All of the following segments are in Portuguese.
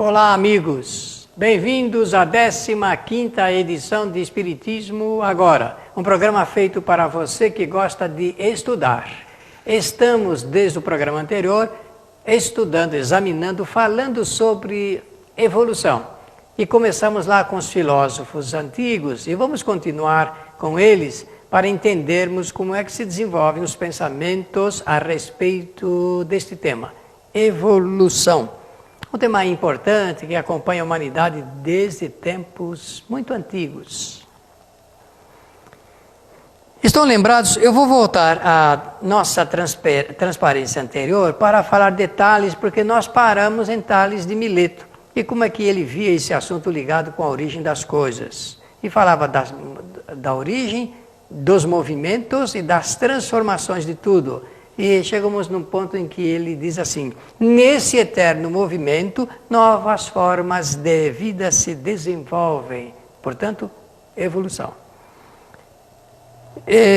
Olá, amigos. Bem-vindos à 15ª edição de Espiritismo Agora, um programa feito para você que gosta de estudar. Estamos, desde o programa anterior, estudando, examinando, falando sobre evolução. E começamos lá com os filósofos antigos e vamos continuar com eles para entendermos como é que se desenvolvem os pensamentos a respeito deste tema, evolução. Um tema importante que acompanha a humanidade desde tempos muito antigos. Estão lembrados? Eu vou voltar à nossa transparência anterior para falar detalhes, porque nós paramos em Tales de Mileto. E como é que ele via esse assunto ligado com a origem das coisas. E falava da origem, dos movimentos e das transformações de tudo. E chegamos num ponto em que ele diz assim: nesse eterno movimento, novas formas de vida se desenvolvem. Portanto, evolução.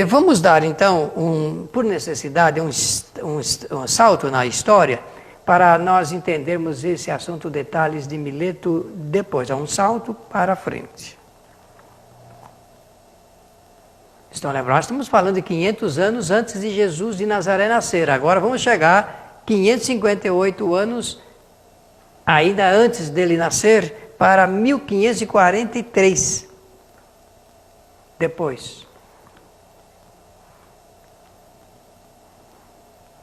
Vamos dar então, por necessidade, um salto na história para nós entendermos esse assunto de Tales de Mileto depois. É um salto para frente. Estão lembrados? Estamos falando de 500 anos antes de Jesus de Nazaré nascer. Agora vamos chegar 558 anos, ainda antes dele nascer, para 1543. Depois.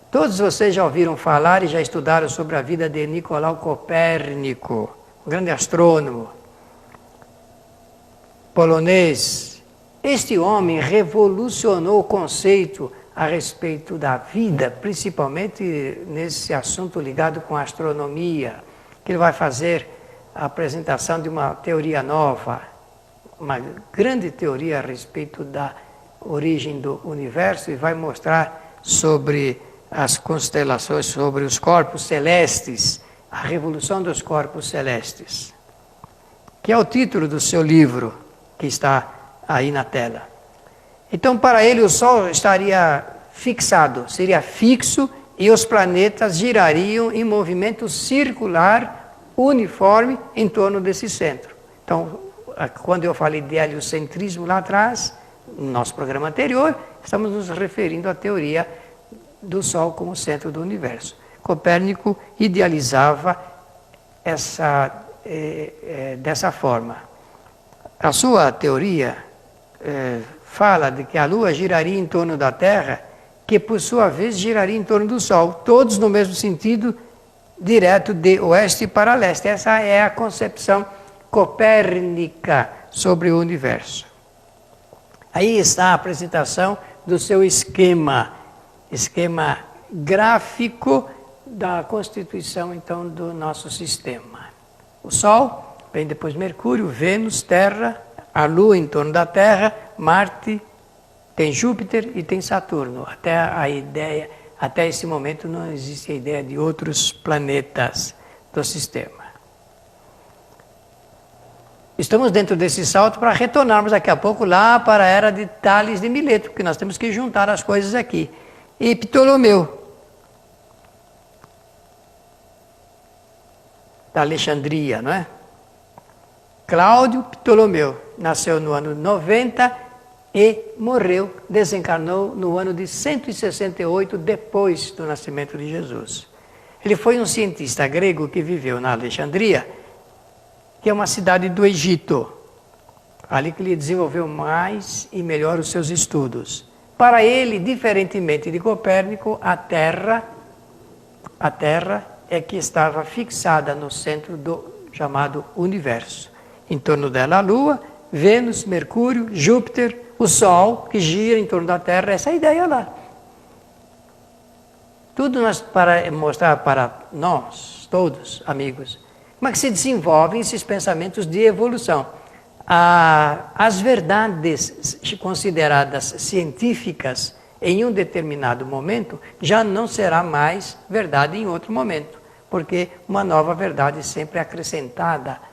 Todos vocês já ouviram falar e já estudaram sobre a vida de Nicolau Copérnico, um grande astrônomo polonês. Este homem revolucionou o conceito a respeito da vida, principalmente nesse assunto ligado com a astronomia, que ele vai fazer a apresentação de uma teoria nova, uma grande teoria a respeito da origem do universo, e vai mostrar sobre as constelações, sobre os corpos celestes, a revolução dos corpos celestes, que é o título do seu livro, que está aí na tela. Então, para ele, o Sol estaria fixado, seria fixo, e os planetas girariam em movimento circular, uniforme, em torno desse centro. Então, quando eu falei de heliocentrismo lá atrás, no nosso programa anterior, estamos nos referindo à teoria do Sol como centro do universo. Copérnico idealizava dessa forma. A sua teoria fala de que a Lua giraria em torno da Terra, que por sua vez giraria em torno do Sol, todos no mesmo sentido, direto de oeste para leste. Essa é a concepção copérnica sobre o universo. Aí está a apresentação do seu esquema gráfico da constituição, então, do nosso sistema. O Sol, vem depois Mercúrio, Vênus, Terra, a Lua em torno da Terra, Marte, tem Júpiter e tem Saturno. Até esse momento não existe a ideia de outros planetas do sistema. Estamos dentro desse salto para retornarmos daqui a pouco lá para a era de Tales de Mileto, porque nós temos que juntar as coisas aqui. E Ptolomeu, da Alexandria, não é? Cláudio Ptolomeu nasceu no ano 90 e morreu, desencarnou no ano de 168 depois do nascimento de Jesus. Ele foi um cientista grego que viveu na Alexandria, que é uma cidade do Egito, ali que ele desenvolveu mais e melhor os seus estudos. Para ele, diferentemente de Copérnico, a Terra é que estava fixada no centro do chamado universo. Em torno dela a Lua, Vênus, Mercúrio, Júpiter, o Sol, que gira em torno da Terra, essa é a ideia lá. Tudo para mostrar para nós, todos, amigos, como é que se desenvolvem esses pensamentos de evolução. As verdades consideradas científicas em um determinado momento já não será mais verdade em outro momento, porque uma nova verdade sempre é acrescentada,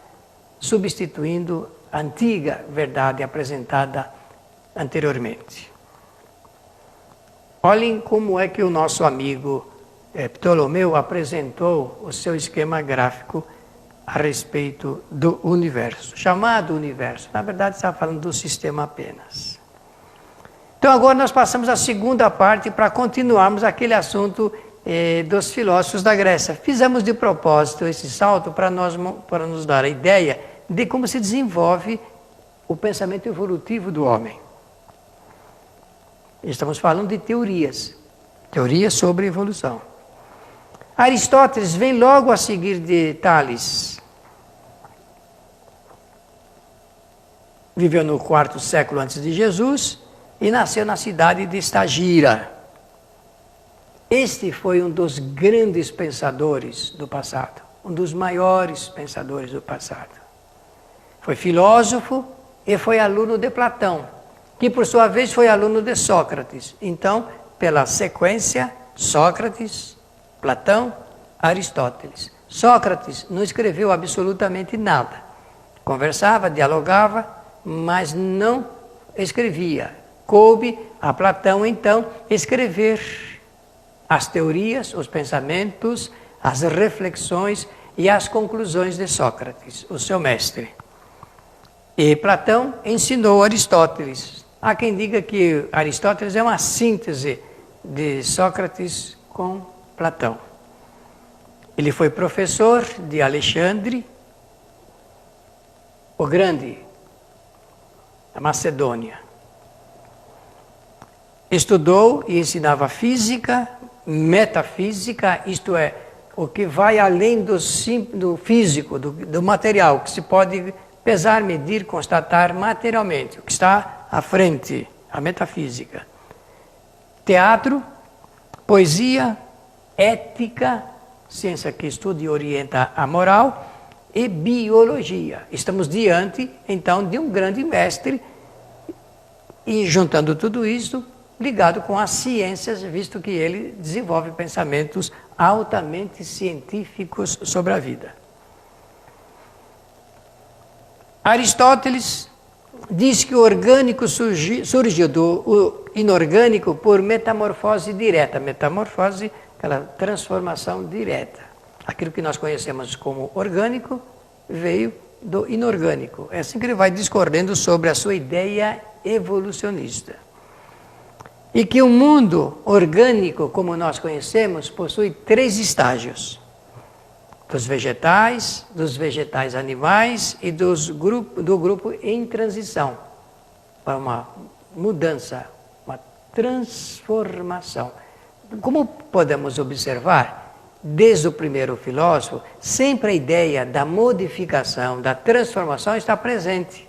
substituindo a antiga verdade apresentada anteriormente. Olhem como é que o nosso amigo Ptolomeu apresentou o seu esquema gráfico a respeito do universo, chamado universo. Na verdade, está falando do sistema apenas. Então, agora nós passamos à segunda parte para continuarmos aquele assunto dos filósofos da Grécia. Fizemos de propósito esse salto para nos dar a ideia de como se desenvolve o pensamento evolutivo do homem. Estamos falando de teorias sobre evolução. Aristóteles vem logo a seguir de Tales. Viveu no quarto século antes de Jesus e nasceu na cidade de Estagira. Este foi um dos grandes pensadores do passado, um dos maiores pensadores do passado. Foi filósofo e foi aluno de Platão, que por sua vez foi aluno de Sócrates. Então, pela sequência, Sócrates, Platão, Aristóteles. Sócrates não escreveu absolutamente nada. Conversava, dialogava, mas não escrevia. Coube a Platão, então, escrever as teorias, os pensamentos, as reflexões e as conclusões de Sócrates, o seu mestre. E Platão ensinou Aristóteles. Há quem diga que Aristóteles é uma síntese de Sócrates com Platão. Ele foi professor de Alexandre o Grande, da Macedônia. Estudou e ensinava física, metafísica, isto é, o que vai além do físico, do material, que se pode pesar, medir, constatar materialmente, o que está à frente, a metafísica. Teatro, poesia, ética, ciência que estuda e orienta a moral, e biologia. Estamos diante, então, de um grande mestre, e juntando tudo isso, ligado com as ciências, visto que ele desenvolve pensamentos altamente científicos sobre a vida. Aristóteles diz que o orgânico surgiu do inorgânico por metamorfose direta. Metamorfose, aquela transformação direta. Aquilo que nós conhecemos como orgânico veio do inorgânico. É assim que ele vai discorrendo sobre a sua ideia evolucionista. E que o mundo orgânico, como nós conhecemos, possui 3 estágios. Dos vegetais animais e do grupo em transição. Para uma mudança, uma transformação. Como podemos observar, desde o primeiro filósofo, sempre a ideia da modificação, da transformação está presente.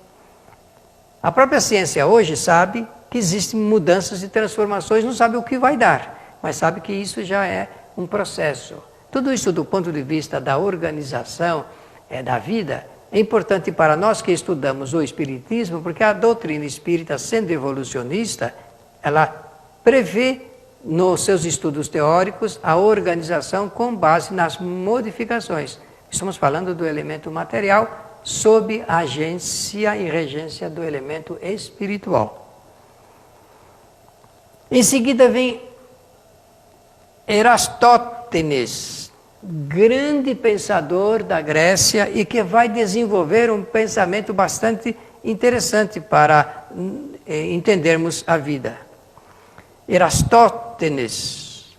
A própria ciência hoje sabe que existem mudanças e transformações, não sabe o que vai dar, mas sabe que isso já é um processo. Tudo isso do ponto de vista da organização da vida é importante para nós que estudamos o Espiritismo, porque a doutrina espírita, sendo evolucionista, ela prevê nos seus estudos teóricos a organização com base nas modificações. Estamos falando do elemento material sob a agência e regência do elemento espiritual. Em seguida vem Erastótenes, grande pensador da Grécia e que vai desenvolver um pensamento bastante interessante para entendermos a vida. Erastótenes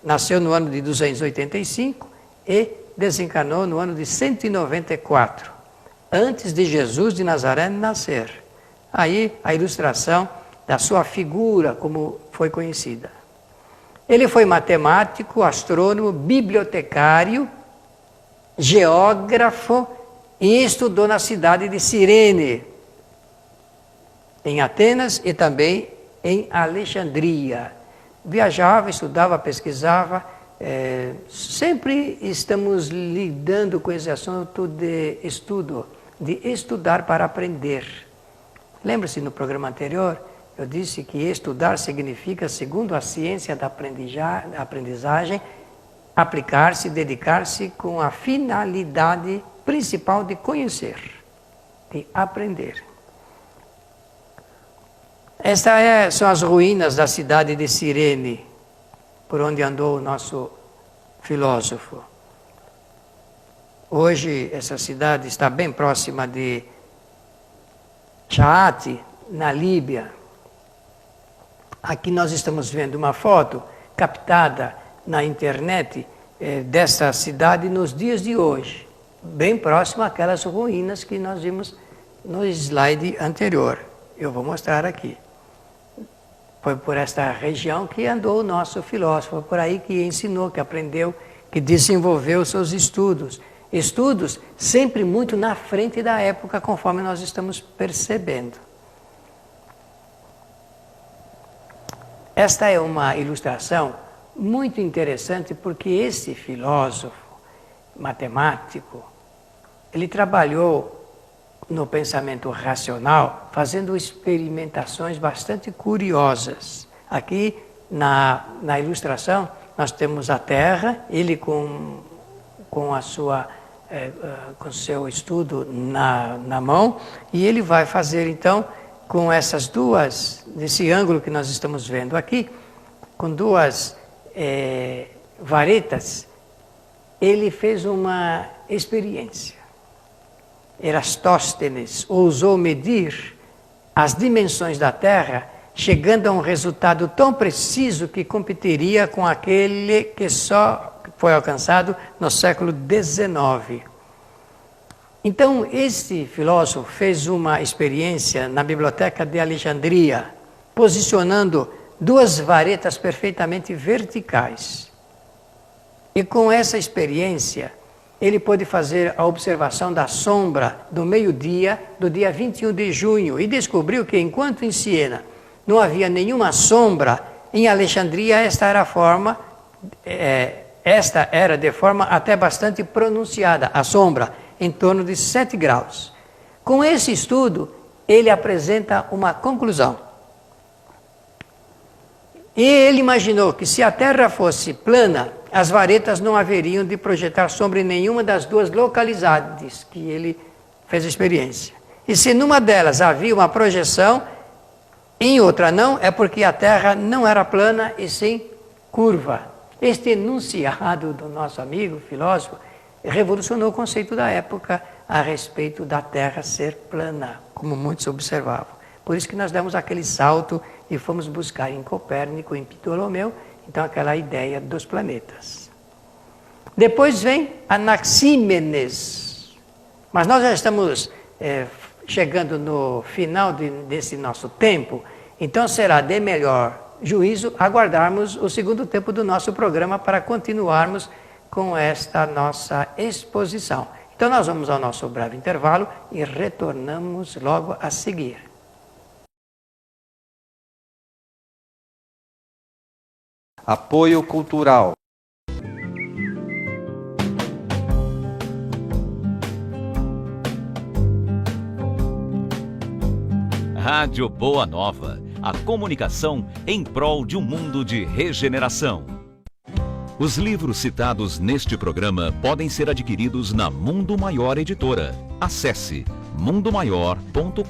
nasceu no ano de 285 e desencarnou no ano de 194, antes de Jesus de Nazaré nascer. Aí a ilustração da sua figura, como foi conhecida. Ele foi matemático, astrônomo, bibliotecário, geógrafo e estudou na cidade de Cirene, em Atenas e também em Alexandria. Viajava, estudava, pesquisava. Sempre estamos lidando com esse assunto de estudo, de estudar para aprender. Lembra-se no programa anterior? Eu disse que estudar significa, segundo a ciência da aprendizagem, aplicar-se, dedicar-se com a finalidade principal de conhecer, de aprender. Estas são as ruínas da cidade de Cirene, por onde andou o nosso filósofo. Hoje, essa cidade está bem próxima de Chaate, na Líbia. Aqui nós estamos vendo uma foto captada na internet dessa cidade nos dias de hoje, bem próximo àquelas ruínas que nós vimos no slide anterior. Eu vou mostrar aqui. Foi por esta região que andou o nosso filósofo, por aí que ensinou, que aprendeu, que desenvolveu seus estudos. Estudos sempre muito na frente da época, conforme nós estamos percebendo. Esta é uma ilustração muito interessante porque esse filósofo matemático, ele trabalhou no pensamento racional, fazendo experimentações bastante curiosas. Aqui na ilustração nós temos a Terra, ele com seu estudo na mão, e ele vai fazer então com essas duas, nesse ângulo que nós estamos vendo aqui, com duas varetas, ele fez uma experiência. Eratóstenes ousou medir as dimensões da Terra, chegando a um resultado tão preciso que competiria com aquele que só foi alcançado no século XIX. Então, este filósofo fez uma experiência na Biblioteca de Alexandria, posicionando duas varetas perfeitamente verticais. E com essa experiência, ele pôde fazer a observação da sombra do meio-dia do dia 21 de junho e descobriu que, enquanto em Siena não havia nenhuma sombra, em Alexandria esta era de forma até bastante pronunciada, a sombra, em torno de 7 graus. Com esse estudo, ele apresenta uma conclusão. E ele imaginou que se a Terra fosse plana, as varetas não haveriam de projetar sombra em nenhuma das duas localidades que ele fez a experiência. E se numa delas havia uma projeção, em outra não, é porque a Terra não era plana e sim curva. Este enunciado do nosso amigo filósofo revolucionou o conceito da época a respeito da Terra ser plana, como muitos observavam. Por isso que nós demos aquele salto e fomos buscar em Copérnico, em Ptolomeu, então aquela ideia dos planetas. Depois vem Anaxímenes. Mas nós já estamos chegando no final desse nosso tempo, então será de melhor juízo aguardarmos o segundo tempo do nosso programa para continuarmos com esta nossa exposição. Então nós vamos ao nosso breve intervalo e retornamos logo a seguir. Apoio cultural. Rádio Boa Nova, a comunicação em prol de um mundo de regeneração. Os livros citados neste programa podem ser adquiridos na Mundo Maior Editora. Acesse mundomaior.com.br.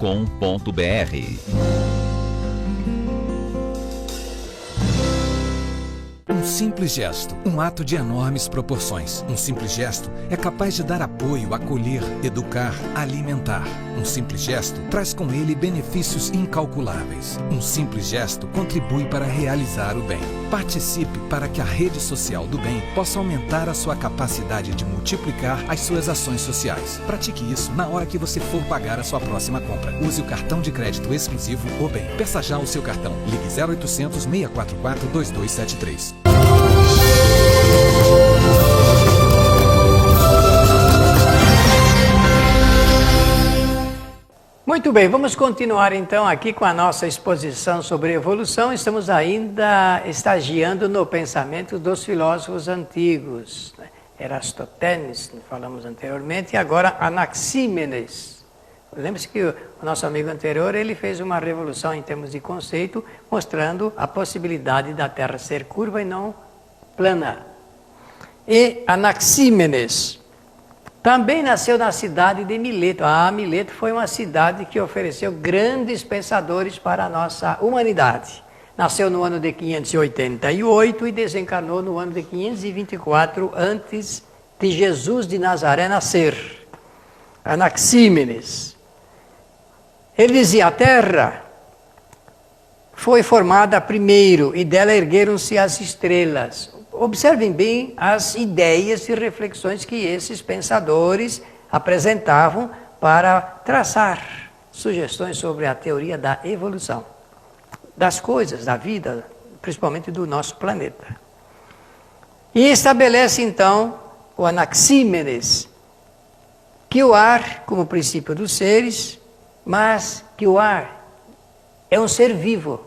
Um simples gesto, um ato de enormes proporções. Um simples gesto é capaz de dar apoio, acolher, educar, alimentar. Um simples gesto traz com ele benefícios incalculáveis. Um simples gesto contribui para realizar o bem. Participe para que a rede social do bem possa aumentar a sua capacidade de multiplicar as suas ações sociais. Pratique isso na hora que você for pagar a sua próxima compra. Use o cartão de crédito exclusivo O Bem. Peça já o seu cartão. Ligue 0800 644 2273. Muito bem, vamos continuar então aqui com a nossa exposição sobre evolução. Estamos ainda estagiando no pensamento dos filósofos antigos. Eratóstenes, falamos anteriormente, e agora Anaxímenes. Lembre-se que o nosso amigo anterior, ele fez uma revolução em termos de conceito, mostrando a possibilidade da Terra ser curva e não plana. E Anaxímenes também nasceu na cidade de Mileto. Mileto foi uma cidade que ofereceu grandes pensadores para a nossa humanidade. Nasceu no ano de 588 e desencarnou no ano de 524 antes de Jesus de Nazaré nascer, Anaxímenes. Ele dizia: a terra foi formada primeiro e dela ergueram-se as estrelas. Observem bem as ideias e reflexões que esses pensadores apresentavam para traçar sugestões sobre a teoria da evolução das coisas, da vida, principalmente do nosso planeta. E estabelece então o Anaxímenes que o ar, como princípio dos seres, mas que o ar é um ser vivo,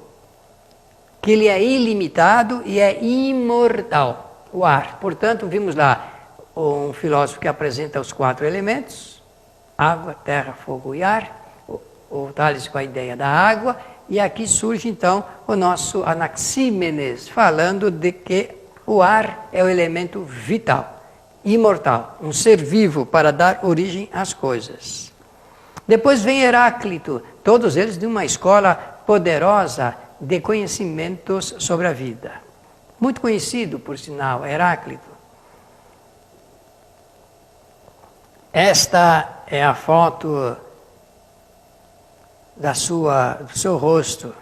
que ele é ilimitado e é imortal, o ar. Portanto, vimos lá um filósofo que apresenta os 4 elementos: água, terra, fogo e ar, o Tales com a ideia da água, e aqui surge então o nosso Anaxímenes, falando de que o ar é o elemento vital, imortal, um ser vivo para dar origem às coisas. Depois vem Heráclito, todos eles de uma escola poderosa de conhecimentos sobre a vida. Muito conhecido, por sinal, Heráclito. Esta é a foto do seu rosto.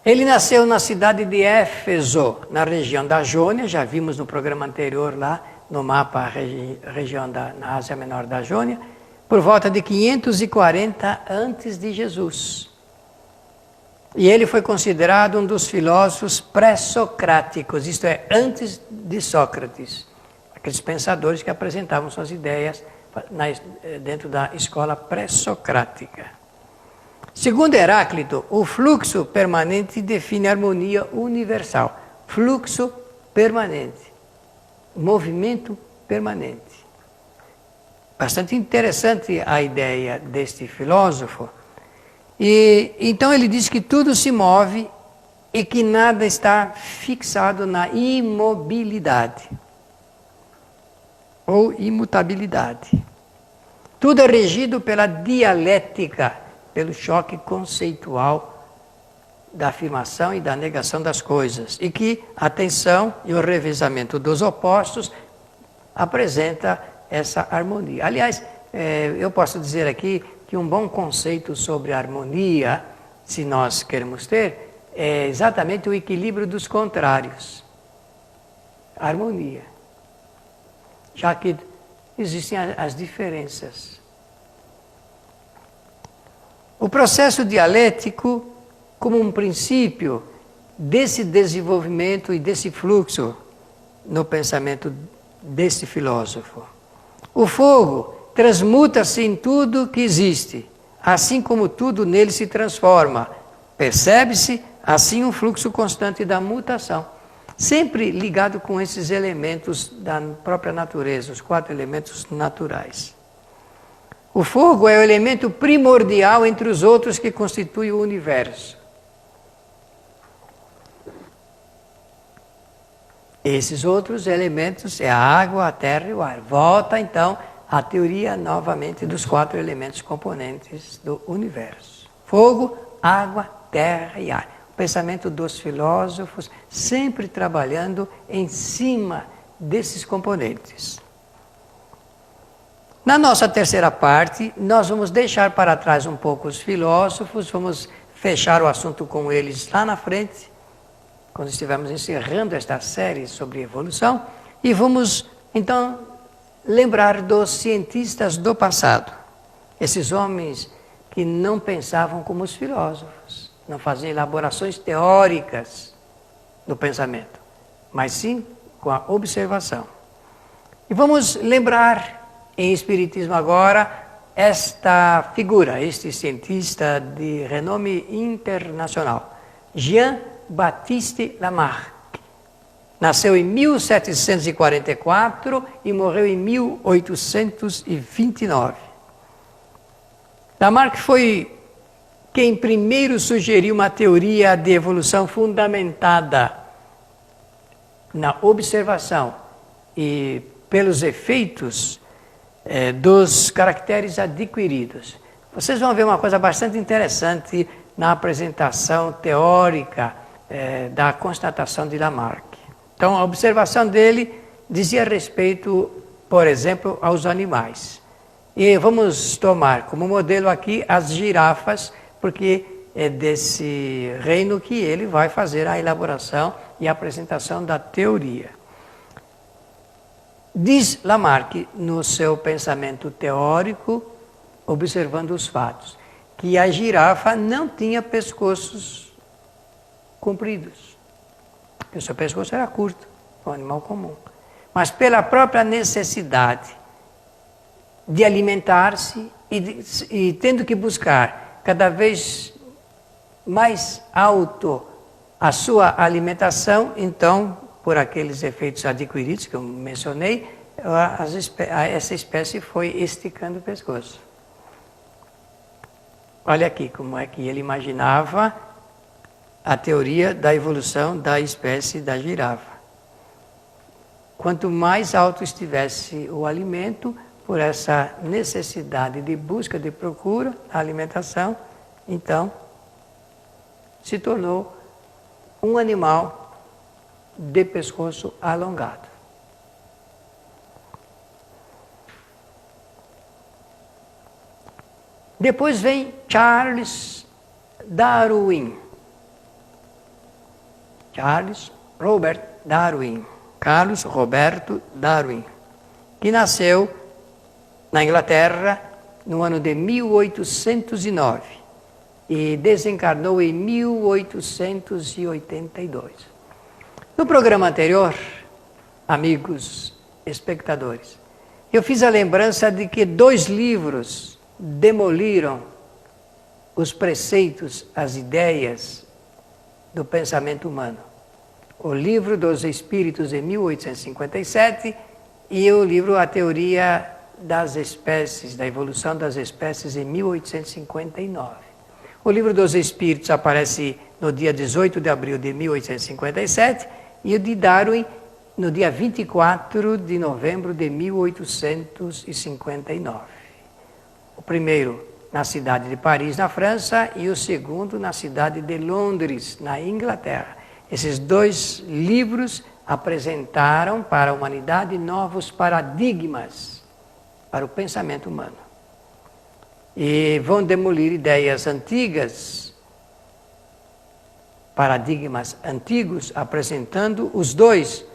Ele nasceu na cidade de Éfeso, na região da Jônia, já vimos no programa anterior lá, no mapa, região na Ásia Menor da Jônia, por volta de 540 antes de Jesus. E ele foi considerado um dos filósofos pré-socráticos, isto é, antes de Sócrates, aqueles pensadores que apresentavam suas ideias dentro da escola pré-socrática. Segundo Heráclito, o fluxo permanente define a harmonia universal. Fluxo permanente, movimento permanente. Bastante interessante a ideia deste filósofo. E então ele diz que tudo se move e que nada está fixado na imobilidade ou imutabilidade. Tudo é regido pela dialética, pelo choque conceitual da afirmação e da negação das coisas, e que a tensão e o revezamento dos opostos apresenta essa harmonia. Aliás, eu posso dizer aqui que um bom conceito sobre harmonia, se nós queremos ter, é exatamente o equilíbrio dos contrários. Harmonia. Já que existem as diferenças. O processo dialético, como um princípio desse desenvolvimento e desse fluxo no pensamento desse filósofo. O fogo transmuta-se em tudo que existe, assim como tudo nele se transforma. Percebe-se, assim, um fluxo constante da mutação, sempre ligado com esses elementos da própria natureza, os 4 elementos naturais. O fogo é o elemento primordial entre os outros que constitui o universo. Esses outros elementos é a água, a terra e o ar. Volta, então, a teoria novamente dos 4 elementos componentes do universo. Fogo, água, terra e ar. O pensamento dos filósofos sempre trabalhando em cima desses componentes. Na nossa terceira parte, nós vamos deixar para trás um pouco os filósofos, vamos fechar o assunto com eles lá na frente, quando estivermos encerrando esta série sobre evolução, e vamos, então, lembrar dos cientistas do passado, esses homens que não pensavam como os filósofos, não faziam elaborações teóricas do pensamento, mas sim com a observação. E vamos lembrar, em Espiritismo agora, esta figura, este cientista de renome internacional, Jean-Baptiste Lamarck. Nasceu em 1744 e morreu em 1829. Lamarck foi quem primeiro sugeriu uma teoria de evolução fundamentada na observação e pelos efeitos dos caracteres adquiridos. Vocês vão ver uma coisa bastante interessante na apresentação teórica da constatação de Lamarck. Então, a observação dele dizia respeito, por exemplo, aos animais. E vamos tomar como modelo aqui as girafas, porque é desse reino que ele vai fazer a elaboração e a apresentação da teoria. Diz Lamarck, no seu pensamento teórico, observando os fatos, que a girafa não tinha pescoços compridos. O seu pescoço era curto, um animal comum. Mas pela própria necessidade de alimentar-se e tendo que buscar cada vez mais alto a sua alimentação, então, por aqueles efeitos adquiridos que eu mencionei, essa espécie foi esticando o pescoço. Olha aqui como é que ele imaginava a teoria da evolução da espécie da girafa. Quanto mais alto estivesse o alimento, por essa necessidade de busca, de procura, a alimentação, então se tornou um animal de pescoço alongado. Depois vem Charles Darwin. Carlos Roberto Darwin, que nasceu na Inglaterra no ano de 1809 e desencarnou em 1882. No programa anterior, amigos espectadores, eu fiz a lembrança de que 2 livros demoliram os preceitos, as ideias do pensamento humano. O Livro dos Espíritos, em 1857, e o livro A Teoria das Espécies, da Evolução das Espécies, em 1859. O Livro dos Espíritos aparece no dia 18 de abril de 1857 e o de Darwin no dia 24 de novembro de 1859. O primeiro na cidade de Paris, na França, e o segundo na cidade de Londres, na Inglaterra. Esses 2 livros apresentaram para a humanidade novos paradigmas para o pensamento humano. E vão demolir ideias antigas, paradigmas antigos, apresentando os 2,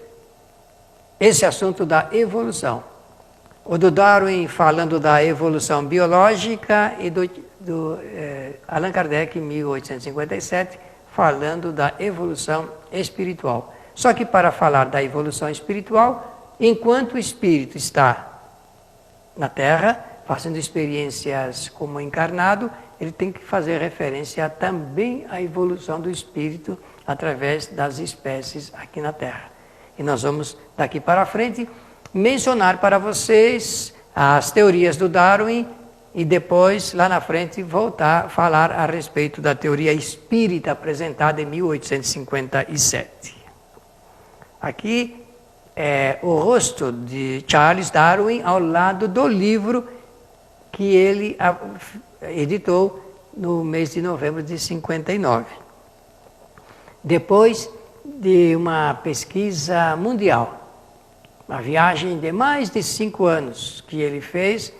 esse assunto da evolução. O do Darwin falando da evolução biológica e do Allan Kardec, em 1857, falando da evolução espiritual. Só que para falar da evolução espiritual, enquanto o espírito está na Terra, fazendo experiências como encarnado, ele tem que fazer referência também à evolução do espírito através das espécies aqui na Terra. E nós vamos, daqui para frente, mencionar para vocês as teorias do Darwin e depois, lá na frente, voltar a falar a respeito da teoria espírita apresentada em 1857. Aqui é o rosto de Charles Darwin ao lado do livro que ele editou no mês de novembro de 59. Depois de uma pesquisa mundial, uma viagem de mais de 5 anos que ele fez,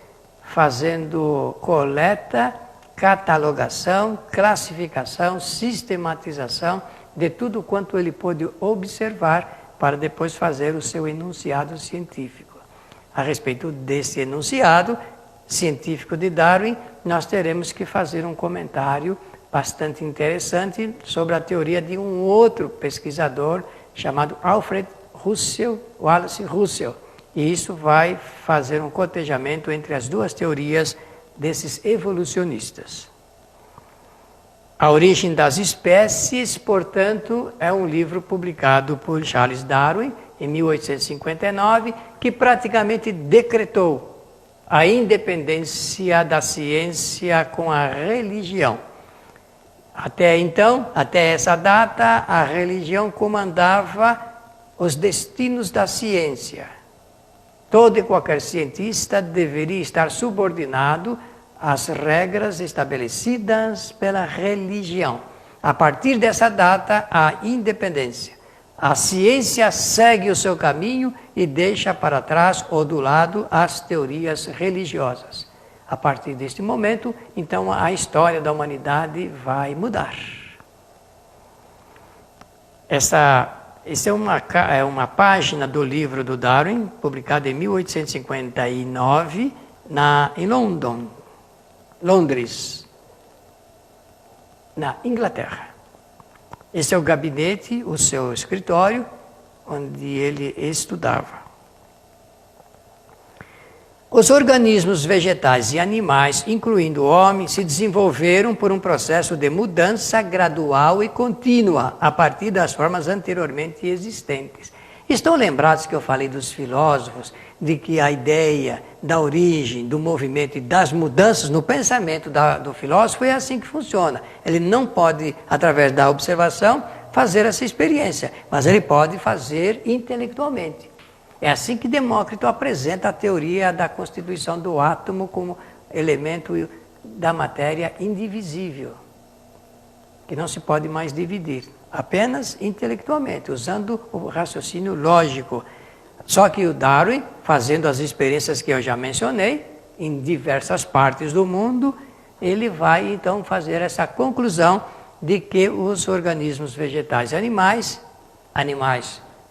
fazendo coleta, catalogação, classificação, sistematização de tudo quanto ele pôde observar para depois fazer o seu enunciado científico. A respeito desse enunciado científico de Darwin, nós teremos que fazer um comentário bastante interessante sobre a teoria de um outro pesquisador chamado Alfred Wallace Russell. E isso vai fazer um cotejamento entre as 2 teorias desses evolucionistas. A Origem das Espécies, portanto, é um livro publicado por Charles Darwin em 1859, que praticamente decretou a independência da ciência com a religião. Até então, até essa data, a religião comandava os destinos da ciência. Todo e qualquer cientista deveria estar subordinado às regras estabelecidas pela religião. A partir dessa data, a independência. A ciência segue o seu caminho e deixa para trás ou do lado as teorias religiosas. A partir deste momento, então, a história da humanidade vai mudar. Essa é uma página do livro do Darwin, publicado em 1859, em Londres, na Inglaterra. Esse é o gabinete, o seu escritório, onde ele estudava. Os organismos vegetais e animais, incluindo o homem, se desenvolveram por um processo de mudança gradual e contínua, a partir das formas anteriormente existentes. Estão lembrados que eu falei dos filósofos, de que a ideia da origem, do movimento e das mudanças no pensamento do filósofo é assim que funciona. Ele não pode, através da observação, fazer essa experiência, mas ele pode fazer intelectualmente. É assim que Demócrito apresenta a teoria da constituição do átomo como elemento da matéria indivisível, que não se pode mais dividir, apenas intelectualmente, usando o raciocínio lógico. Só que o Darwin, fazendo as experiências que eu já mencionei, em diversas partes do mundo, ele vai então fazer essa conclusão de que os organismos vegetais e animais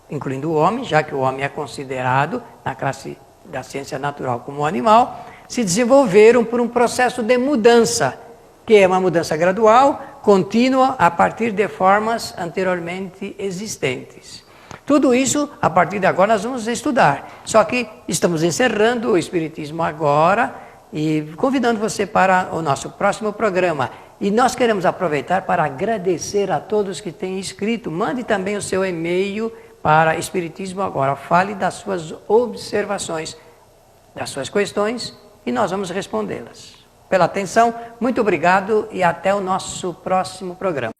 incluindo o homem, já que o homem é considerado na classe da ciência natural como um animal, se desenvolveram por um processo de mudança, que é uma mudança gradual, contínua, a partir de formas anteriormente existentes. Tudo isso, a partir de agora, nós vamos estudar. Só que estamos encerrando o Espiritismo agora e convidando você para o nosso próximo programa. E nós queremos aproveitar para agradecer a todos que têm escrito. Mande também o seu e-mail para Espiritismo Agora. Fale das suas observações, das suas questões, e nós vamos respondê-las. Pela atenção, muito obrigado e até o nosso próximo programa.